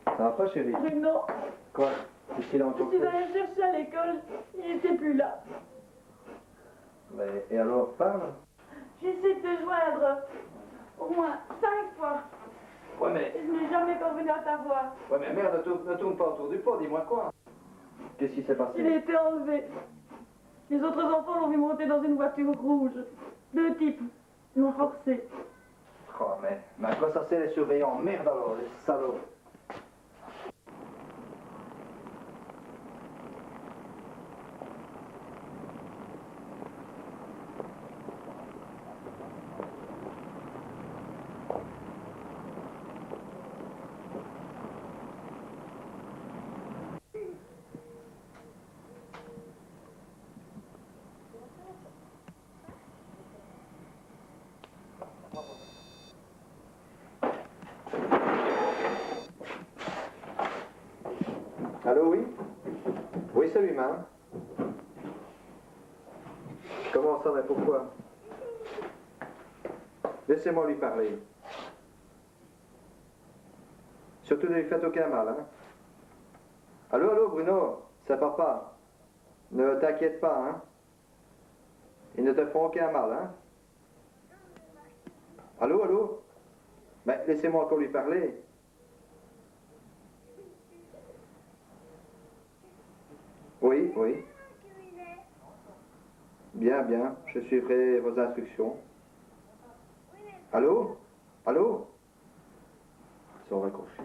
Ça va pas, chérie? Bruno, Quoi? Qu'est-ce qu'il a je encore suis fait? allée le chercher à l'école, il n'était plus là. Mais, et alors, parle? J'essaie de te joindre au moins 5 fois. Ouais, mais... Je n'ai jamais parvenu à t'avoir. Ouais, mais merde, ne tourne pas autour du pot, dis-moi quoi? Qu'est-ce qui s'est passé? Il a été enlevé. Les autres enfants l'ont vu monter dans une voiture rouge. 2 types l'ont forcé. Oh, mais à quoi ça sert les surveillants? Merde alors, les salauds! Allô, oui? Oui, c'est lui-même. Comment ça, mais pourquoi? Laissez-moi lui parler. Surtout ne lui faites aucun mal, hein? Allô, allô, Bruno, c'est papa. Ne t'inquiète pas, hein? Ils ne te feront aucun mal, hein? Allô, allô? Mais laissez-moi encore lui parler. Oui, oui. Bien, bien, je suivrai vos instructions. Allô? Allô? Ils sont raccrochés.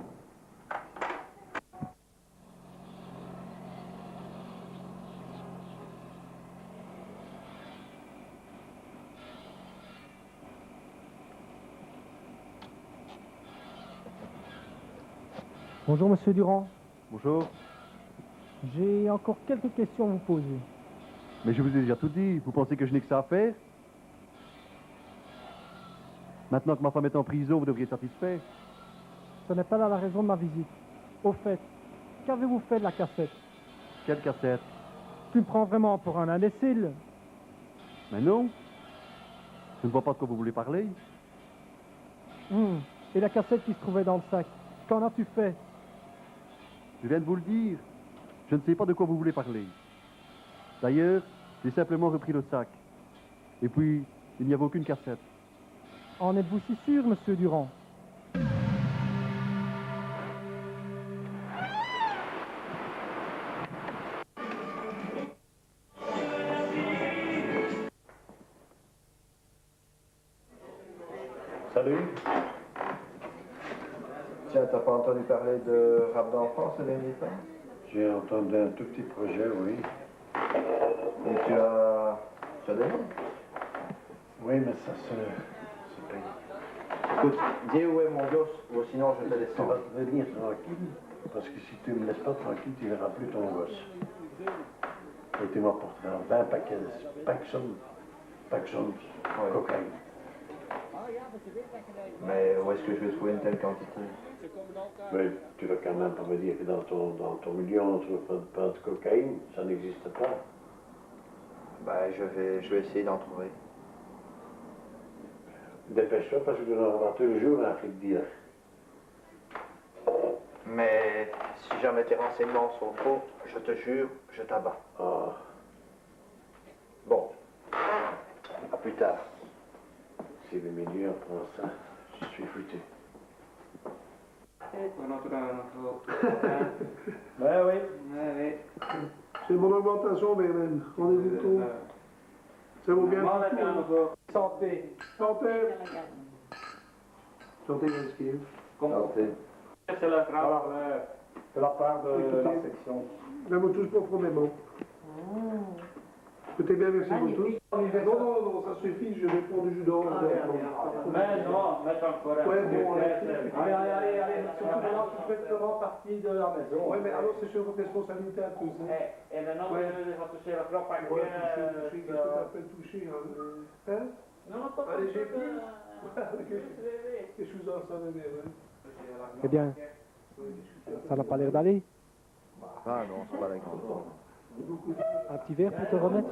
Bonjour Monsieur Durand, Bonjour. j'ai encore quelques questions à vous poser. Mais je vous ai déjà tout dit. Vous pensez que je n'ai que ça à faire? Maintenant que ma femme est en prison, vous devriez être satisfait. Ce n'est pas là la raison de ma visite. Au fait, qu'avez-vous fait de la cassette? Quelle cassette? Tu me prends vraiment pour un imbécile? Mais non. Je ne vois pas de quoi vous voulez parler. Et la cassette qui se trouvait dans le sac, qu'en as-tu fait? Je viens de vous le dire. Je ne sais pas de quoi vous voulez parler. D'ailleurs, j'ai simplement repris le sac. Et puis, il n'y avait aucune cassette. En êtes-vous si sûr, Monsieur Durand? Salut. Tiens, t'as pas entendu parler de rap d'enfant ces derniers temps? J'ai entendu un tout petit projet, oui. Et tu as des noms? Oui, mais ça se paye. Écoute, dis où est mon gosse, ou sinon je te laisse Tu vas tomber. te venir tranquille, parce que si tu me laisses pas tranquille, tu verras plus ton gosse. Et tu m'apporteras 20 paquets de Paxson, cocaïne. Mais où est-ce que je vais trouver une telle quantité? Mais tu vas quand même pas me dire que dans ton milieu, on ne trouve pas de cocaïne, ça n'existe pas. Ben, je vais essayer d'en trouver. Dépêche-toi parce que tu en auras tous les jours un flic dealer. Mais si jamais tes renseignements sont faux, je te jure, je t'abats. Ah. Bon, à plus tard. Si le milieu apprend ça, je suis foutu. Ouais, oui. C'est mon augmentation, Berlin. Rendez-vous tôt. Ça vaut bien. Santé. Santé. Santé, Gaspille. Santé. C'est la part de la section. La vous touche profondément. Écoutez bien, merci vous tous. Non, ça suffit, je vais prendre du jus d'orange. Mais non, mets encore un Ouais, peu. bon, Allez, surtout maintenant que tu fais vraiment partie de la maison. Ouais, mais alors c'est sur votre responsabilité à tous. Hein. Et maintenant, Ouais. je vais toucher la clope à Ouais, toucher, qu'est-ce que t'appelles toucher, hein? Non, pas Allez, j'ai plus. Qu'est-ce que vous en savez, ouais. Eh bien, ça n'a pas l'air d'aller. Ah non, c'est pas la grande. Un petit verre pour te remettre?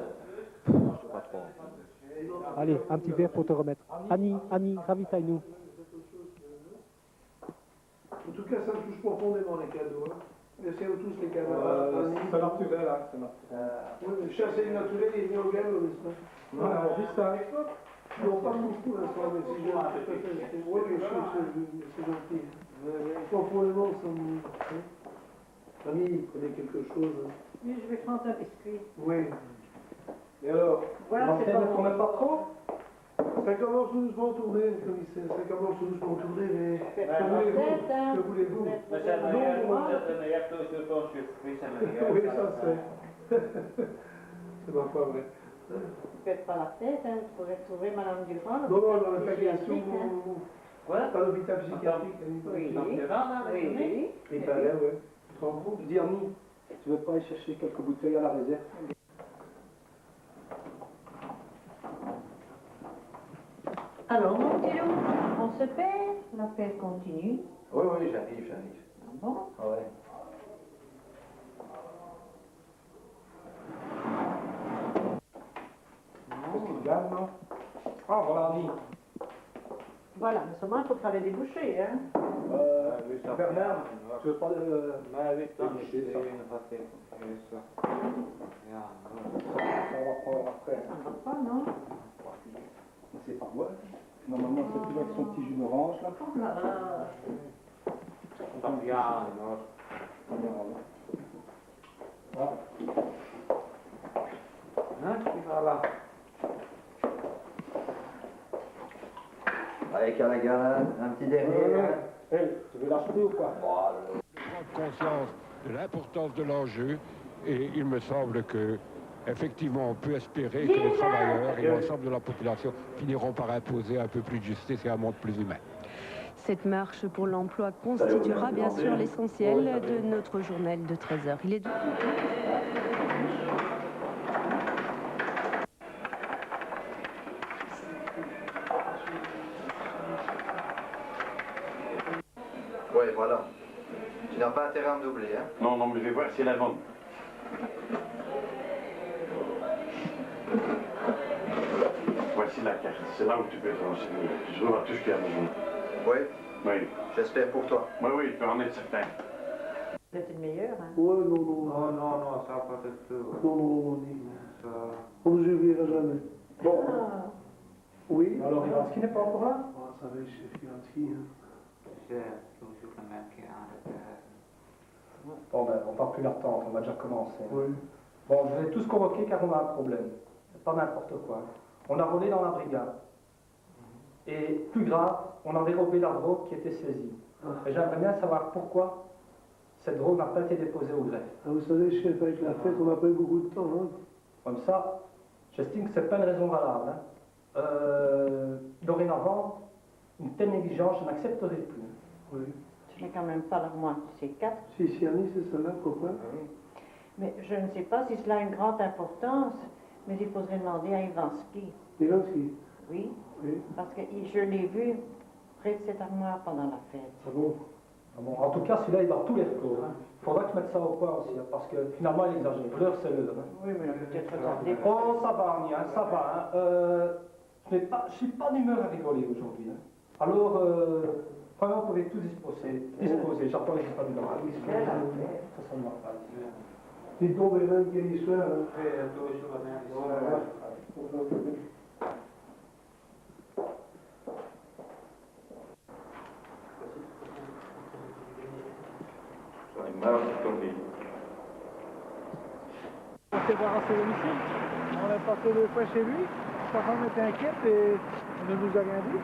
Je sais pas trop. Allez, un petit verre pour te remettre. Annie, ravitaille-nous. En tout cas, ça me touche profondément les cadeaux. Hein. Laissez-vous tous les cadeaux. C'est naturel, hein, c'est naturel. Oui, mais chasser le naturel, il vient au galop, n'est-ce pas? Ouais, on vit ça. Non, pas beaucoup, l'instant, mais si j'ai un peu fait. Oui, mais c'est gentil. Profondément, ça me. Ami, prenez quelque chose. Oui, je vais prendre un biscuit. Oui. Et alors, Voilà, c'est pas ne tourne pas trop? Ça commence tout doucement à tourner, commissaire. Ça commence tout doucement à tourner, mais. Faites Que pas la voulez-vous? tête, hein. Que voulez-vous? Mais c'est meilleur que sur ton chiffre. Oui, c'est meilleur. Oui, ça c'est. C'est pas vrai. Faites pas la tête, hein. Vous pourrez trouver Madame Durand. Non, non, j'en ai pas question. psychiatrique, hein. Quoi? Pas l'hôpital psychiatrique. Oui. Donc, tu rentres dans la journée? Il paraît, ouais. Tu te rends compte? Dis Annie, tu veux pas aller chercher quelques bouteilles à la réserve? Alors, mon petit loup, on se paie, la fête continue. Oui, oui, j'arrive. Ah bon? Ah ouais. Qu'est-ce qu'il gagne, non? Ah, voilà Annie. Voilà, mais seulement il faut faire les débouchés, hein. Bernard, tu veux pas le... Mais oui, tant que c'est c'est ça. une facette. C'est ça. On va prendre après. Ça ne va pas, non? C'est pas moi. Normalement, c'est toujours avec son petit jus d'orange, là. Oh là là. Ja, non. Hein, voilà. Allez, Callaghan, un petit dernier. Hein. Hey, tu veux l'acheter ou pas? Prendre conscience de l'importance de l'enjeu et il me semble que effectivement on peut espérer que les travailleurs et l'ensemble de la population finiront par imposer un peu plus de justice et un monde plus humain. Cette marche pour l'emploi constituera bien sûr l'essentiel de notre journal de 13h. Il est Oui, voilà. Tu n'as pas intérêt à me doubler, hein. Non, non, mais je vais voir si elle a vendu. Voici la carte. C'est là où tu peux te renseigner. Tu trouveras tout ce qu'il y a besoin. Oui, Oui. j'espère pour toi. Oui, oui, tu peux en être certain. Vous êtes le meilleur, hein. Ouais, non, non. Non, non, non, ça va pas être tout. Non, non, non, Nick. Ça... On ne vous oubliera jamais. Bon. Ah. Oui. Alors, Ivanski n'est pas encore là? Ah, ça va, chef Ivanski. Hein. C'est toujours le même qui est en retard. Bon, ben, on va plus l'attendre, on va déjà commencer. Oui. Bon, je vais tous convoquer car on a un problème. C'est pas n'importe quoi. On a volé dans la brigade. Et plus grave, on a dérobé la drogue qui était saisie. Et j'aimerais bien savoir pourquoi cette drogue n'a pas été déposée au greffe. Ah, vous savez, chef, avec la fête, on n'a pas eu beaucoup de temps. Hein. Comme ça, j'estime que c'est pas une raison valable. Hein. Dorénavant, une telle négligence, je n'accepterai plus. Oui. Tu n'es quand même pas l'armoire du C4. Si, Annie, c'est cela, pourquoi? Mais je ne sais pas si cela a une grande importance, mais il faudrait demander à Ivanski. Ivanski. Oui, Oui. parce que je l'ai vu près de cette armoire pendant la fête. Ah bon? Ah bon, en tout cas, celui-là, il va tous les reclos. Il faudra que je mette ça au point aussi, hein, parce que finalement, il exagère. L'heure, c'est l'heure. Hein. Oui, mais on peut peut-être retarder. Oh, ça va, Annie, hein, ça va. Hein. Je ne suis pas d'humeur à rigoler aujourd'hui. Hein. Alors, vraiment, vous pouvez tout disposer. J'attends les résultats du droit. Ça ne va pas. Dites donc, Bernard, quelle histoire. Hein. C'est toujours la même histoire. J'en ai marre de tomber. On s'est voir à son domicile. On a passé 2 fois chez lui. Sa femme était inquiète et il ne nous a rien dit.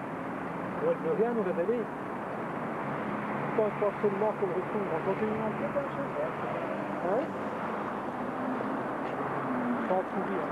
Il ne veut rien nous révéler. Je pense absolument qu'on le retrouve. On continue l'enquête, hein, chef? Hein? Sans courir.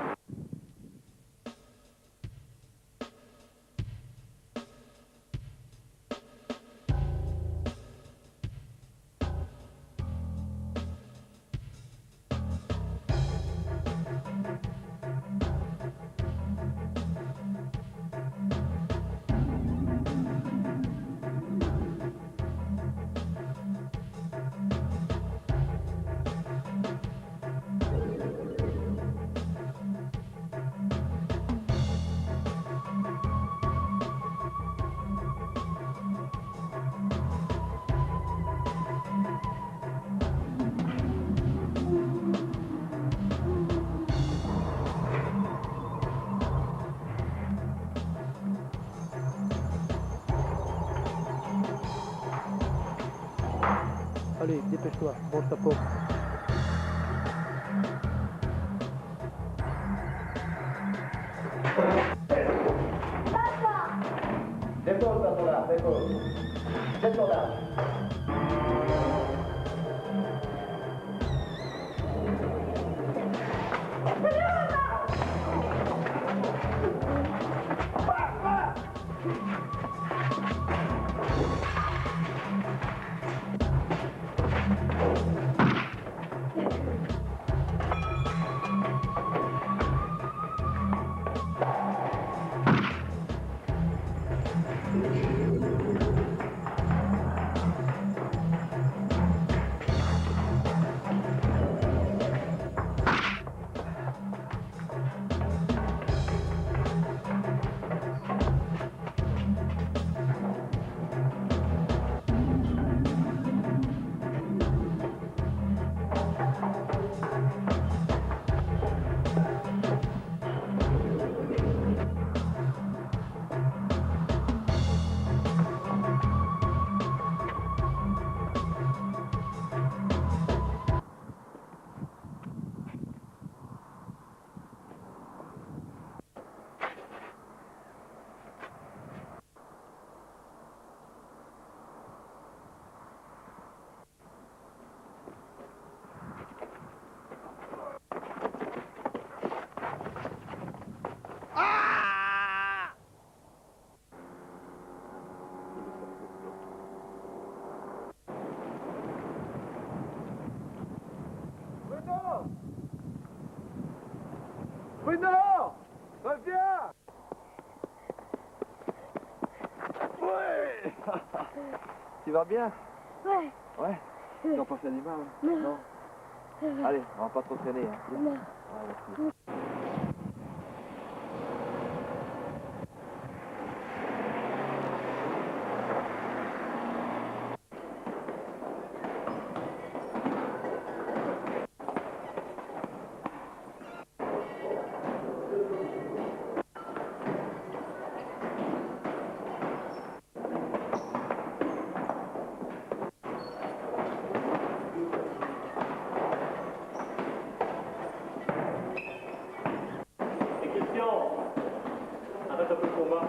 Allez, dépêche-toi, range ta porte. Dépose, là, dépose. C'est ton âge. Bruno! Reviens! Ouais. Tu vas bien? Ouais. Ouais. Tu n'as pas fait du mal? Non. Allez, on va pas trop traîner. Hein. Non. Ouais, Arrête un peu le combat.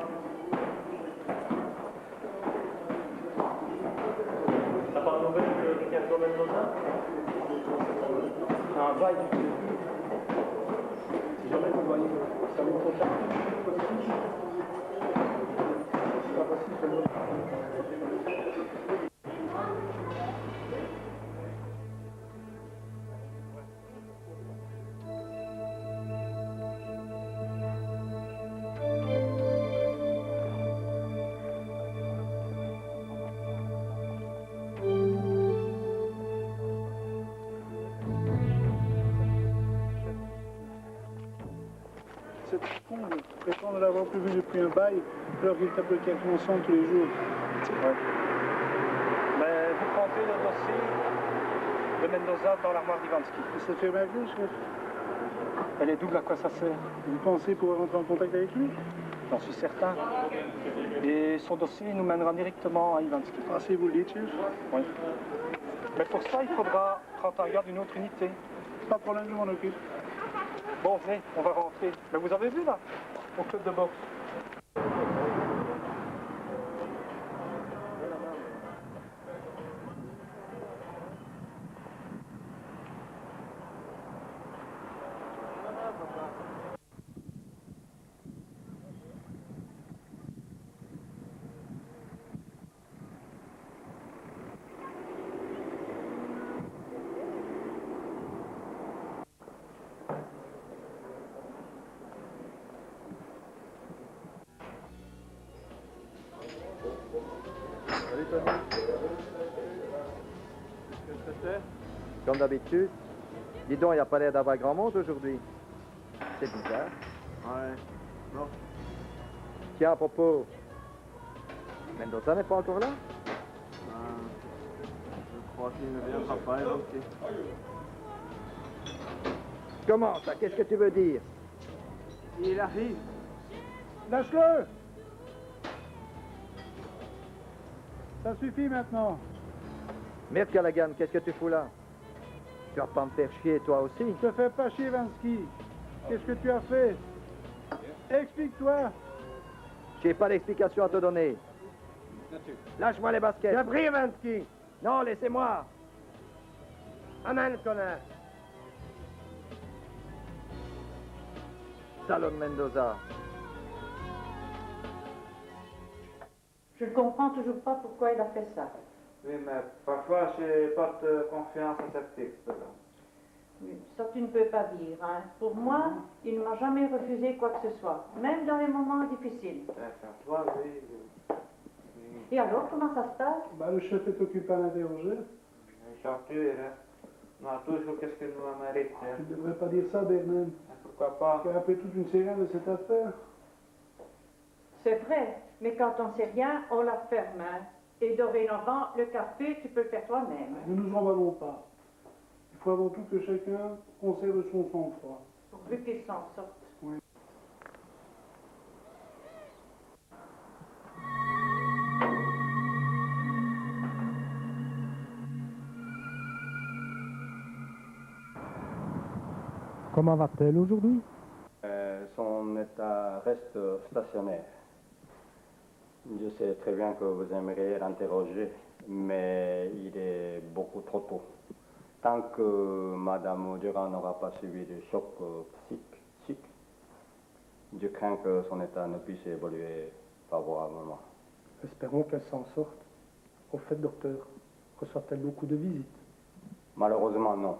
T'as pas de nouvelles de Ricardo Mendoza? C'est un bail du début. Si jamais vous voyez, ça vous contacte. C'est pas possible. C'est con, il prétend ne l'avoir plus vu depuis un bail, alors qu'il tape le café ensemble tous les jours. Ouais. Mais vous prendrez le dossier de Mendoza dans l'armoire d'Ivansky. Ça fait ma vie, chef. Elle est double, à quoi ça sert? Vous pensez pouvoir rentrer en contact avec lui? J'en suis certain. Et son dossier nous mènera directement à Ivansky. Ah, si vous le dites, chef. Oui. Mais pour ça, il faudra prendre en garde une autre unité. Pas de problème, je m'en occupe. Bon, venez, on va rentrer. Mais vous avez vu, là, au club de boxe. Comme d'habitude. Dis donc, il n'y a pas l'air d'avoir grand monde aujourd'hui. C'est bizarre. Ouais. Non. Tiens, à propos, Mendoza n'est pas encore là? Je crois qu'il ne viendra pas évoquer. Comment ça? Qu'est-ce que tu veux dire? Il arrive. Lâche-le! Ça suffit maintenant. Merde, Callaghan, qu'est-ce que tu fous là? Tu vas pas me faire chier, toi aussi? Ne te fais pas chier, Vansky. Qu'est-ce que tu as fait? Explique-toi. J'ai pas d'explication à te donner. Lâche-moi les baskets. J'ai pris, Vansky. Non, laissez-moi. Amène, connard. Salaud de Mendoza. Je ne comprends toujours pas pourquoi il a fait ça. Oui, mais parfois, je porte confiance à cette type. Oui, ça tu ne peux pas dire. Hein. Pour moi, il ne m'a jamais refusé quoi que ce soit, même dans les moments difficiles. Toi, oui. Et alors, comment ça se passe? Bah, le chef est occupé à l'interroger. Chanteur, hein. On a toujours qu'est-ce que nous mérite. Tu ne devrais pas dire ça, Bernard. Pourquoi pas? Tu as appris toute une série de cette affaire. C'est vrai, mais quand on sait rien, on la ferme. Hein. Et dorénavant, le café, tu peux le faire toi-même. Ne nous emballons pas. Il faut avant tout que chacun conserve son sang-froid. Pourvu qu'il s'en sorte. Oui. Comment va-t-elle aujourd'hui? Son état reste stationnaire. Je sais très bien que vous aimeriez l'interroger, mais il est beaucoup trop tôt. Tant que Madame Durand n'aura pas subi de choc psychique, je crains que son état ne puisse évoluer favorablement. Espérons qu'elle s'en sorte. Au fait, docteur, reçoit-elle beaucoup de visites? Malheureusement, non.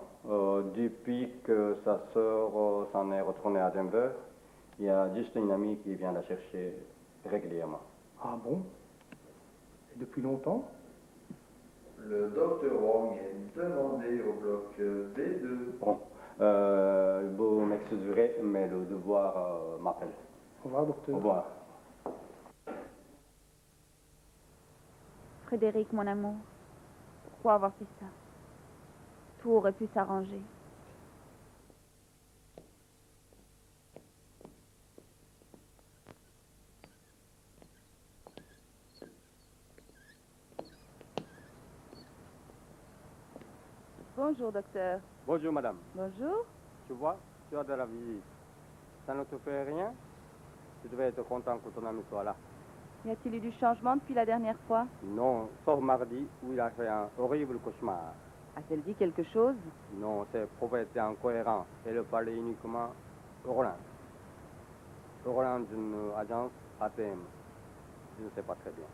Depuis que sa sœur s'en est retournée à Denver, il y a juste une amie qui vient la chercher régulièrement. Ah bon? Et depuis longtemps? Le docteur Wong est demandé au bloc B2. Bon, vous m'excuserez, mais le devoir m'appelle. Au revoir, docteur. Au revoir. Frédéric, mon amour, pourquoi avoir fait ça? Tout aurait pu s'arranger. Bonjour, docteur. Bonjour, madame. Bonjour. Tu vois, tu as de la visite. Ça ne te fait rien? Tu devais être content que ton ami soit là. Y a-t-il eu du changement depuis la dernière fois? Non, sauf mardi où il a fait un horrible cauchemar. A-t-elle dit quelque chose? Non, ses propos étaient incohérents. Elle parlait uniquement Roland. Roland d'une agence ATM. Je ne sais pas très bien.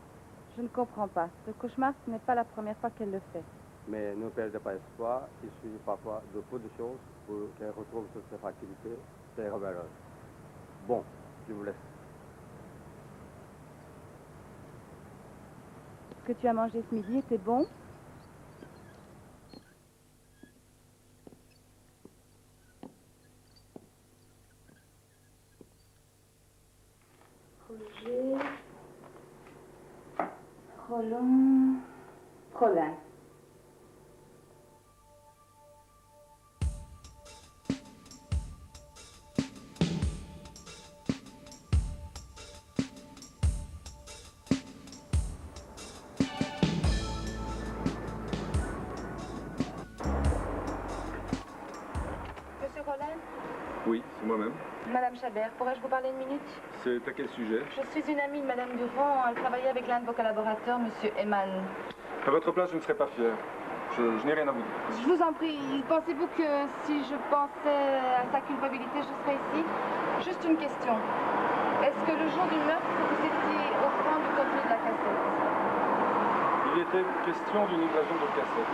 Je ne comprends pas. Ce cauchemar, ce n'est pas la première fois qu'elle le fait. Mais ne perdez pas espoir, il suffit parfois de peu de choses pour qu'elle retrouve toutes ses facultés, ses valeurs. Bon, je vous laisse. Ce que tu as mangé ce midi était bon? Roland. Monsieur Roland? Oui, c'est moi-même. Madame Chabert, pourrais-je vous parler une minute? C'est à quel sujet? Je suis une amie de Madame Durand. Elle travaillait avec l'un de vos collaborateurs, Monsieur Eman. À votre place, je ne serais pas fier. Je n'ai rien à vous dire. Je vous en prie, pensez-vous que si je pensais à sa culpabilité, je serais ici? Juste une question. Est-ce que le jour du meurtre, vous étiez au courant du contenu de la cassette? Il était question d'une livraison de cassette.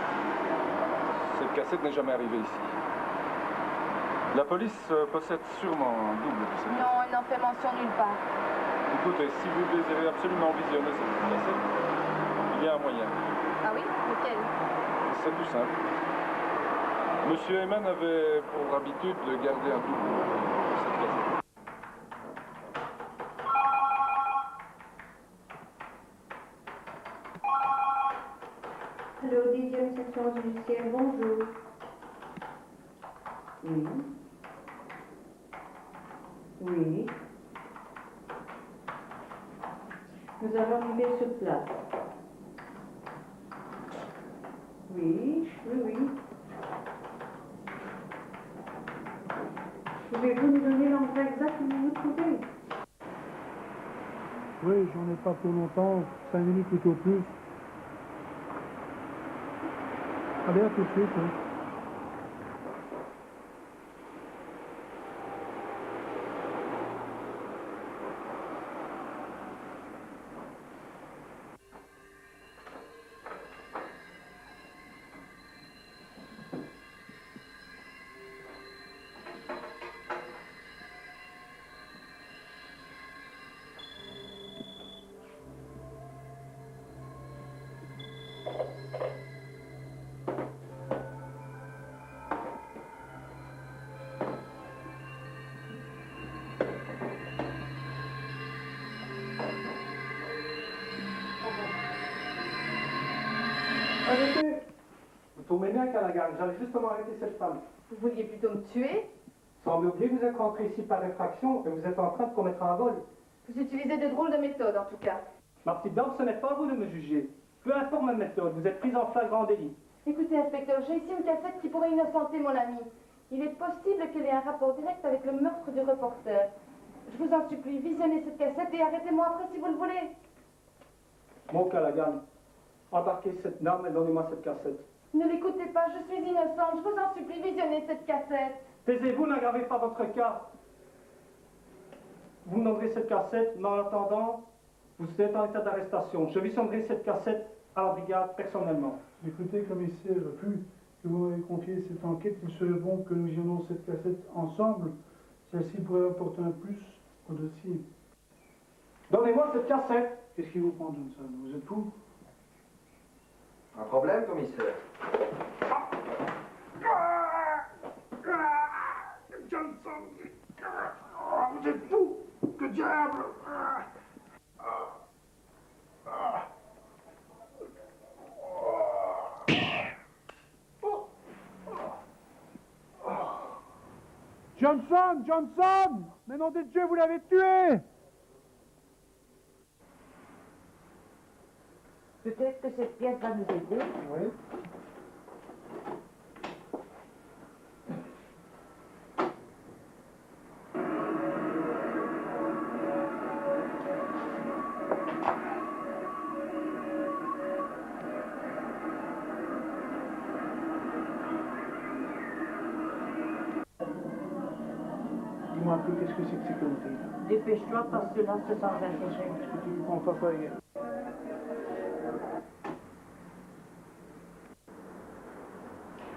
Cette cassette n'est jamais arrivée ici. La police possède sûrement un double de cette cassette. Non, elle n'en fait mention nulle part. Écoutez, si vous désirez absolument visionner cette cassette, il y a un moyen. Ah oui? Lequel? C'est tout simple. Monsieur Eman avait pour habitude de garder un double de cette cassette. Allô, 10e section judiciaire, bonjour. Oui. Oui. Nous allons arriver sur place. Oui, oui. Pouvez-vous nous donner l'endroit exact où vous vous trouvez? Oui, j'en ai pas pour longtemps, 5 minutes tout au plus. Allez, à tout de suite. Hein. Arrêtez! Vous tournez bien, Callaghan. J'allais justement arrêter cette femme. Vous vouliez plutôt me tuer? Semble bien que vous êtes rentré ici par infraction et vous êtes en train de commettre un vol. Vous utilisez de drôles de méthodes, en tout cas. Ma petite dame, ce n'est pas à vous de me juger. Peu importe ma méthode, vous êtes prise en flagrant délit. Écoutez, inspecteur, j'ai ici une cassette qui pourrait innocenter mon ami. Il est possible qu'elle ait un rapport direct avec le meurtre du reporter. Je vous en supplie, visionnez cette cassette et arrêtez-moi après si vous le voulez. Mon Callaghan, embarquez cette dame et donnez-moi cette cassette. Ne l'écoutez pas, je suis innocente. Je vous en supplie, visionnez cette cassette. Taisez-vous, n'aggravez pas votre cas. Vous me donnerez cette cassette, mais en attendant, vous êtes en état d'arrestation. Je visionnerai cette cassette à la brigade personnellement. Écoutez, commissaire, vu que vous m'avez confié cette enquête, il serait bon que nous visionnons cette cassette ensemble. Celle-ci pourrait apporter un plus au dossier. Donnez-moi cette cassette. Qu'est-ce qui vous prend, Johnson? Vous êtes fou? Un problème, commissaire? Johnson! Vous êtes fou! Que diable! Johnson! Johnson! Mais nom de Dieu, vous l'avez tué! Peut-être que cette pièce va nous aider. Oui. Dis-moi un peu, qu'est-ce que c'est que ces conneries-là? Dépêche-toi parce que là, c'est sans intérêt. Est-ce que tu ne comprends pas hier?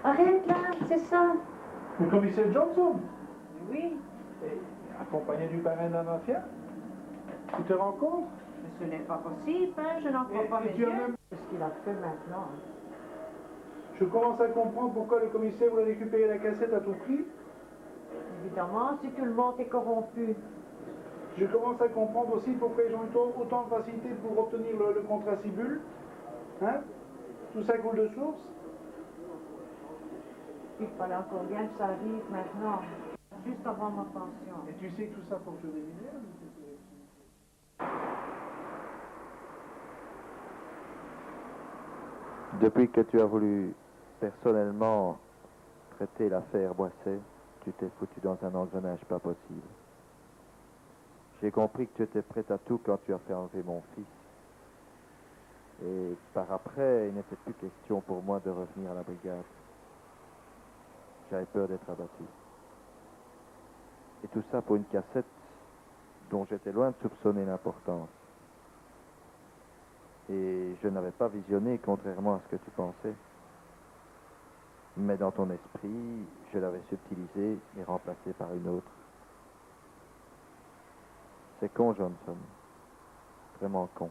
Arrête là, c'est ça. Le commissaire Johnson? Oui, Et accompagné du parrain d'un mafia? Tu te rends compte? mais ce n'est pas possible, hein, je n'en crois Et- pas et mes tu as yeux. même- C'est ce qu'il a fait maintenant. Je commence à comprendre pourquoi le commissaire voulait récupérer la cassette à tout prix. Évidemment, si tout le monde est corrompu. Je commence à comprendre aussi pourquoi ils ont eu autant de facilité pour obtenir le contrat Cibule. Hein? Tout ça coule de source. Il fallait encore bien que ça arrive maintenant, juste avant ma pension. Et tu sais que tout ça fonctionne bien. Depuis que tu as voulu personnellement traiter l'affaire Boisset, tu t'es foutu dans un engrenage pas possible. J'ai compris que tu étais prêt à tout quand tu as fait enlever mon fils. Et par après, il n'était plus question pour moi de revenir à la brigade. J'avais peur d'être abattu. Et tout ça pour une cassette dont j'étais loin de soupçonner l'importance. Et je n'avais pas visionné, contrairement à ce que tu pensais. Mais dans ton esprit, je l'avais subtilisée et remplacée par une autre. C'est con, Johnson. Vraiment con.